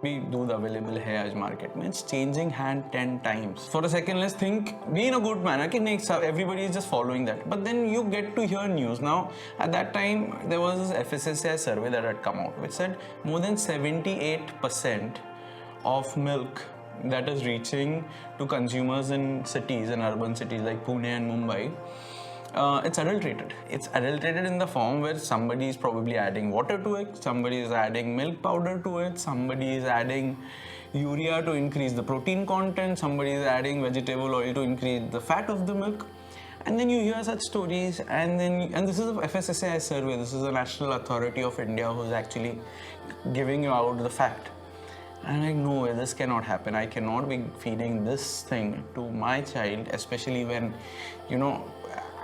भी दूध available है आज market में, it's changing hand 10 times. For a second, let's think, be in a good manner कि नहीं, everybody is just following that. But then you get to hear news. Now, at that time, there was this FSSAI survey that had come out, which said more than 78% of milk that is reaching to consumers in cities and urban cities like Pune and Mumbai, it's adulterated. It's adulterated in the form where somebody is probably adding water to it, somebody is adding milk powder to it, somebody is adding urea to increase the protein content, somebody is adding vegetable oil to increase the fat of the milk. And then you hear such stories, and this is a FSSAI survey, this is a National Authority of India who's actually giving you out the fact. And I'm like, no way, this cannot happen. I cannot be feeding this thing to my child, especially when,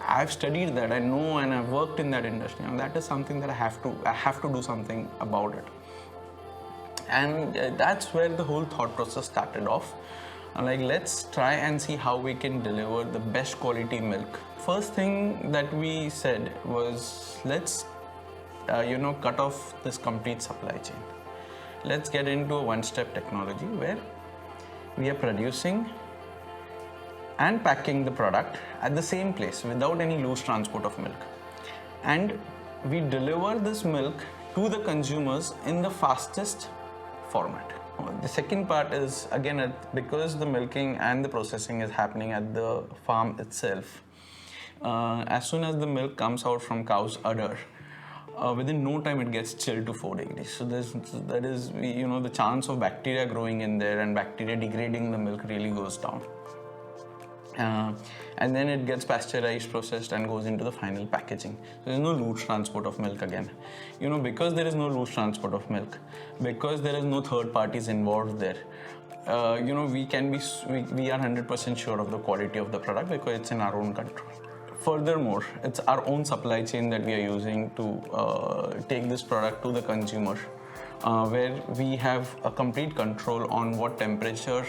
I've studied that, I know, and I've worked in that industry. And that is something that I have to do something about it. And that's where the whole thought process started off. Like, let's try and see how we can deliver the best quality milk. First thing that we said was, let's, cut off this complete supply chain. Let's get into a one-step technology where we are producing and packing the product at the same place without any loose transport of milk. And we deliver this milk to the consumers in the fastest format. The second part is, again, because the milking and the processing is happening at the farm itself, as soon as the milk comes out from cow's udder, within no time it gets chilled to 4 degrees. So that is, the chance of bacteria growing in there and bacteria degrading the milk really goes down. And then it gets pasteurized, processed, and goes into the final packaging. So there's no loose transport of milk again. Because there is no loose transport of milk, because there is no third parties involved there, we are 100% sure of the quality of the product because it's in our own control. Furthermore, it's our own supply chain that we are using to take this product to the consumer, where we have a complete control on what temperature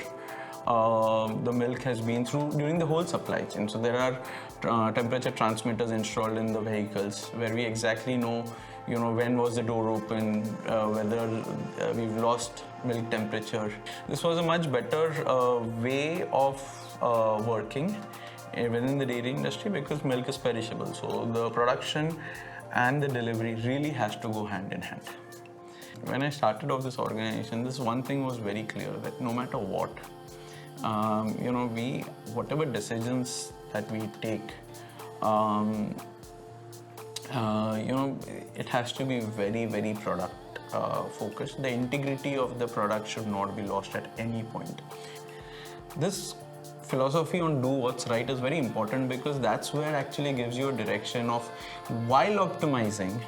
the milk has been through during the whole supply chain. So there are temperature transmitters installed in the vehicles where we exactly know, when was the door open, whether we've lost milk temperature. This was a much better way of working within the dairy industry because milk is perishable. So the production and the delivery really has to go hand in hand. When I started off this organization, this one thing was very clear, that no matter what, whatever decisions that we take, it has to be very, very product focused. The integrity of the product should not be lost at any point. This philosophy on do what's right is very important because that's where actually gives you a direction of, while optimizing,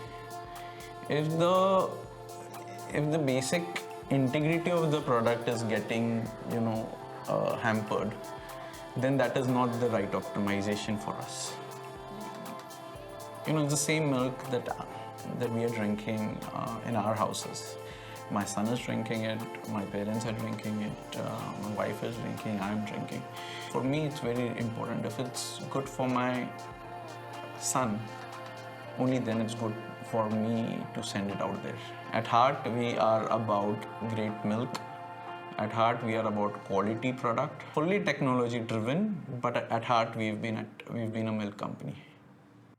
if the basic integrity of the product is getting, hampered, then that is not the right optimization for us. It's the same milk that we are drinking in our houses. My son is drinking it, my parents are drinking it, my wife is drinking, I'm drinking. For me, it's very important. If it's good for my son, only then it's good for me to send it out there. At heart, we are about great milk. At heart, we are about quality product, fully technology driven, but at heart, we've been a milk company.